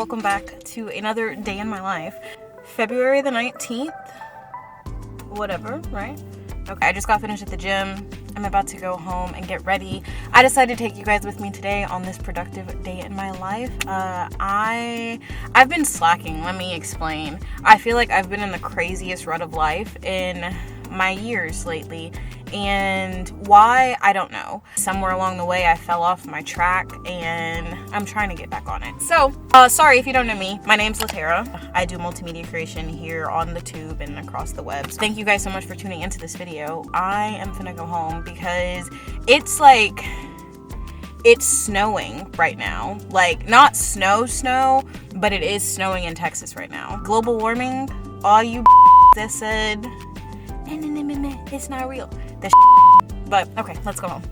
welcome back to another day in my life. February the 19th, whatever, right? Okay, I just got finished at the gym. I'm about to go home and get ready. I decided to take you guys with me today on this productive day in my life. I've been slacking, let me explain. I feel like I've been in the craziest rut of life in my years lately. And why, I don't know. Somewhere along the way, I fell off my track and I'm trying to get back on it. So, sorry if you don't know me. My name's Latera. I do multimedia creation here on the tube and across the webs. Thank you guys so much for tuning into this video. I am finna go home because it's snowing right now. Like, not snow, but it is snowing in Texas right now. Global warming, all you that said, it's not real. But okay, let's go home.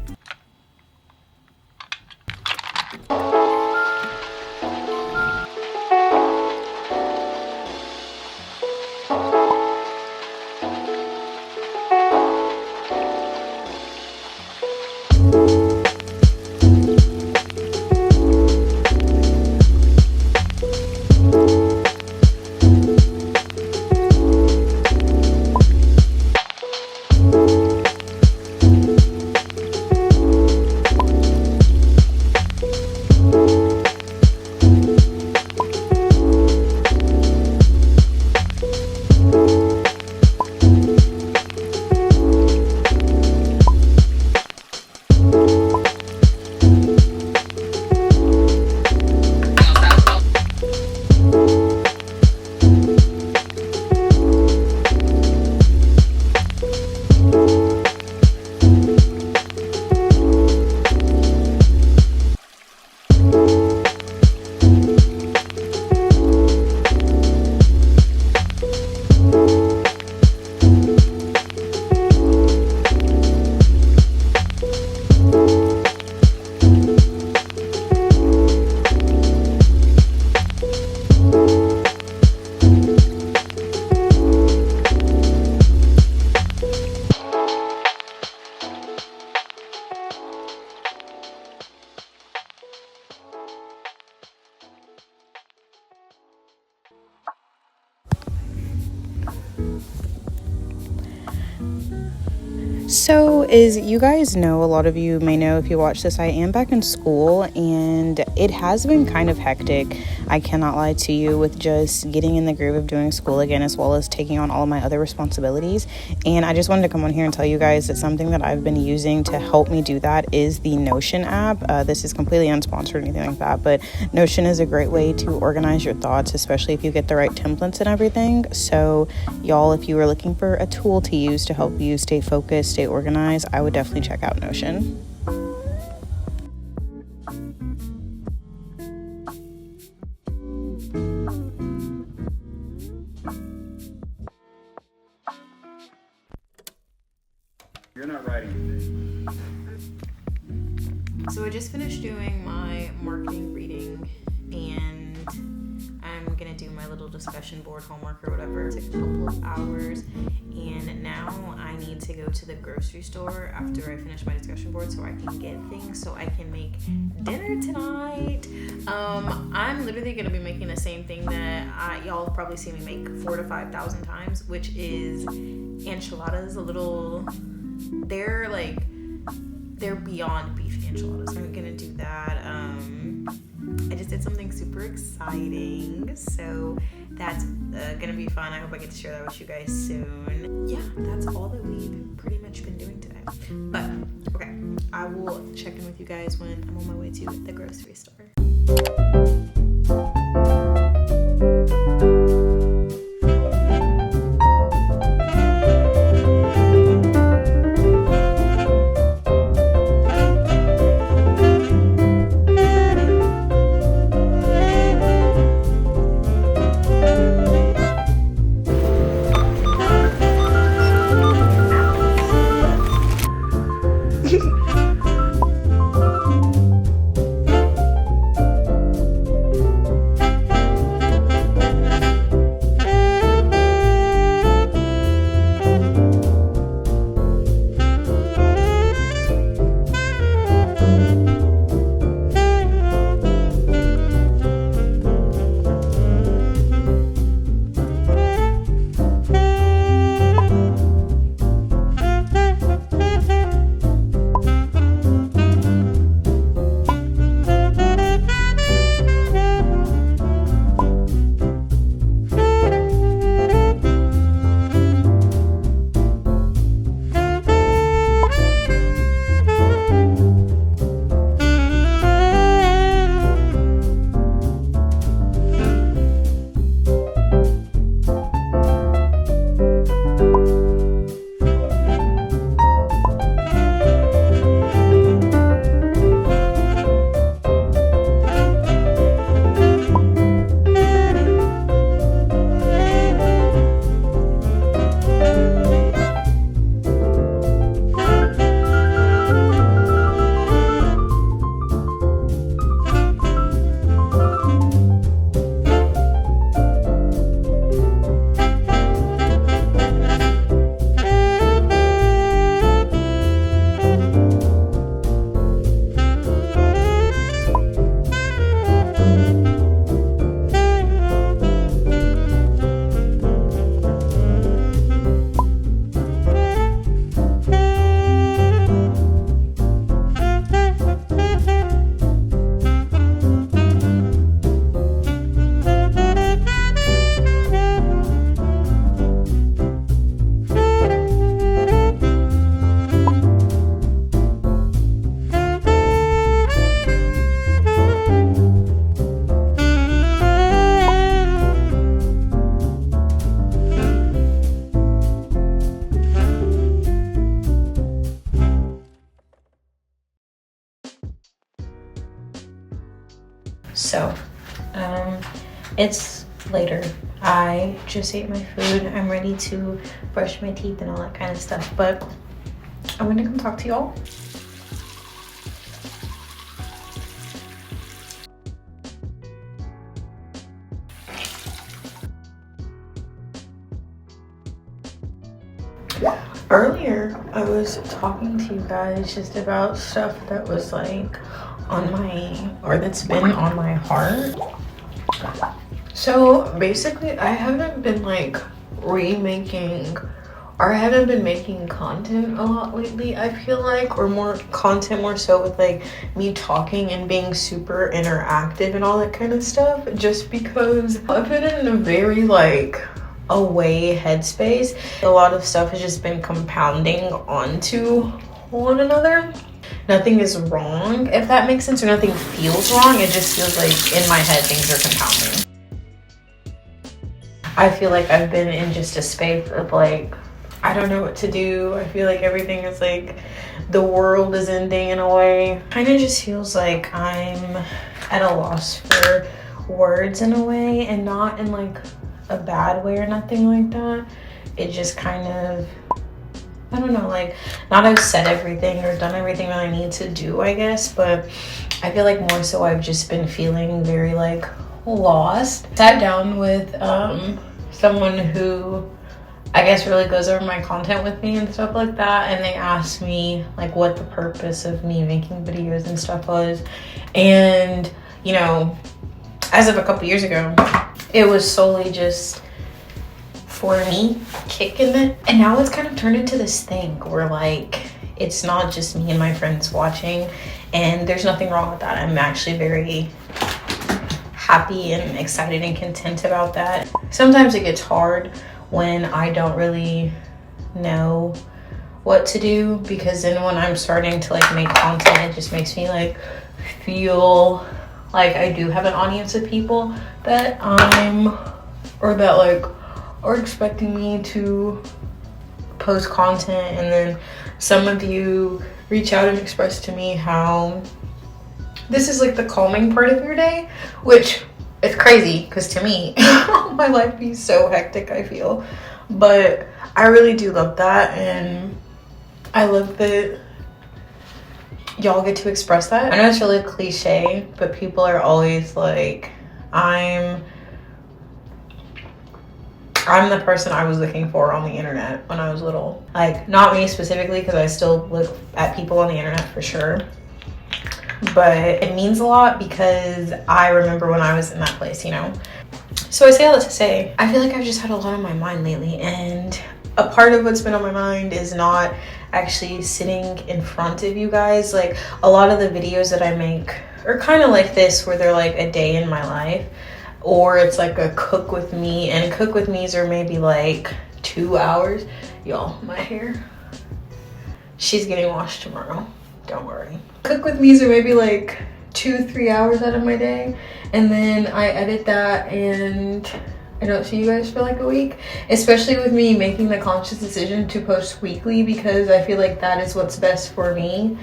So, as you guys know, a lot of you may know if you watch this, I am back in school and it has been kind of hectic. I cannot lie to you with just getting in the groove of doing school again, as well as taking on all of my other responsibilities. And I just wanted to come on here and tell you guys that something that I've been using to help me do that is the Notion app. This is completely unsponsored or anything like that, but Notion is a great way to organize your thoughts, especially if you get the right templates and everything. So, y'all, if you are looking for a tool to use to help you stay focused, stay organized, I would definitely check out Notion. You're not writing today. So I just finished doing my marketing reading and I'm gonna do my little discussion board homework or whatever. It took a couple of hours and now I need to go to the grocery store after I finish my discussion board so I can get things so I can make dinner tonight. I'm literally gonna be making the same thing that y'all have probably seen me make 4,000 to 5,000 times, which is enchiladas. They're beyond beef enchiladas. I'm gonna do that. I just did something super exciting, so that's gonna be fun. I hope I get to share that with you guys soon. Yeah, that's all that we've pretty much been doing today. But okay, I will check in with you guys when I'm on my way to the grocery store. So, it's later. I just ate my food. I'm ready to brush my teeth and all that kind of stuff, but I'm gonna come talk to y'all. Earlier, I was talking to you guys just about stuff that was like on my, or that's been on my heart. So basically, I haven't been like remaking, or I haven't been making content a lot lately, I feel like, or more content more so with like me talking and being super interactive and all that kind of stuff, just because I've been in a very like away headspace. A lot of stuff has just been compounding onto one another. Nothing is wrong, if that makes sense, or nothing feels wrong. It just feels like in my head things are compounding. I feel like I've been in just a space of like, I don't know what to do. I feel like everything is like, the world is ending in a way. Kind of just feels like I'm at a loss for words in a way, and not in like a bad way or nothing like that. It just kind of, I don't know, like, not I've said everything or done everything that I need to do, I guess, but I feel like more so I've just been feeling very like lost. Sat down with someone who I guess really goes over my content with me and stuff like that, and they asked me like what the purpose of me making videos and stuff was. And you know, as of a couple years ago, it was solely just for me, kicking it. And now it's kind of turned into this thing where like, it's not just me and my friends watching, and there's nothing wrong with that. I'm actually very happy and excited and content about that. Sometimes it gets hard when I don't really know what to do, because then when I'm starting to like make content, it just makes me like feel like I do have an audience of people that are expecting me to post content. And then some of you reach out and express to me how this is like the calming part of your day, which is crazy because to me, my life be so hectic, I feel. But I really do love that, and I love that y'all get to express that. I know it's really cliche, but people are always like, I'm the person I was looking for on the internet when I was little. Like, not me specifically, because I still look at people on the internet for sure, but it means a lot because I remember when I was in that place, you know? So I say all that to say, I feel like I've just had a lot on my mind lately, and a part of what's been on my mind is not actually sitting in front of you guys. Like, a lot of the videos that I make are kind of like this, where they're like a day in my life, or it's like a cook with me, and cook with me's are maybe like 2 hours. Y'all, my hair, she's getting washed tomorrow, don't worry. Cook with me's are maybe like 2-3 hours out of my day, and then I edit that and I don't see you guys for like a week, especially with me making the conscious decision to post weekly, because I feel like that is what's best for me.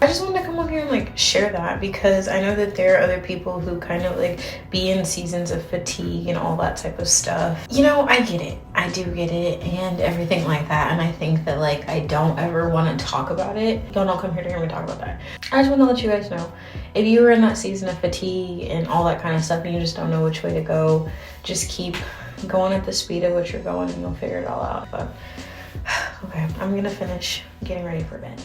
I just wanted to come on here and like share that, because I know that there are other people who kind of like be in seasons of fatigue and all that type of stuff. You know, I get it. I do get it and everything like that. And I think that like I don't ever want to talk about it. Y'all don't come here to hear me talk about that. I just want to let you guys know, if you are in that season of fatigue and all that kind of stuff and you just don't know which way to go, just keep going at the speed of which you're going and you'll figure it all out. But okay, I'm gonna finish getting ready for bed.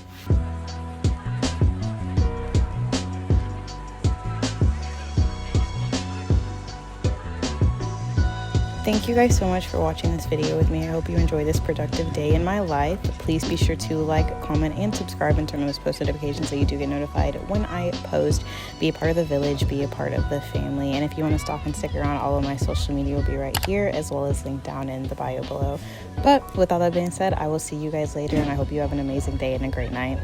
Thank you guys so much for watching this video with me. I hope you enjoy this productive day in my life. Please be sure to like, comment, and subscribe and turn on those post notifications so you do get notified when I post. Be a part of the village, be a part of the family. And if you want to stalk and stick around, all of my social media will be right here, as well as linked down in the bio below. But with all that being said, I will see you guys later, and I hope you have an amazing day and a great night.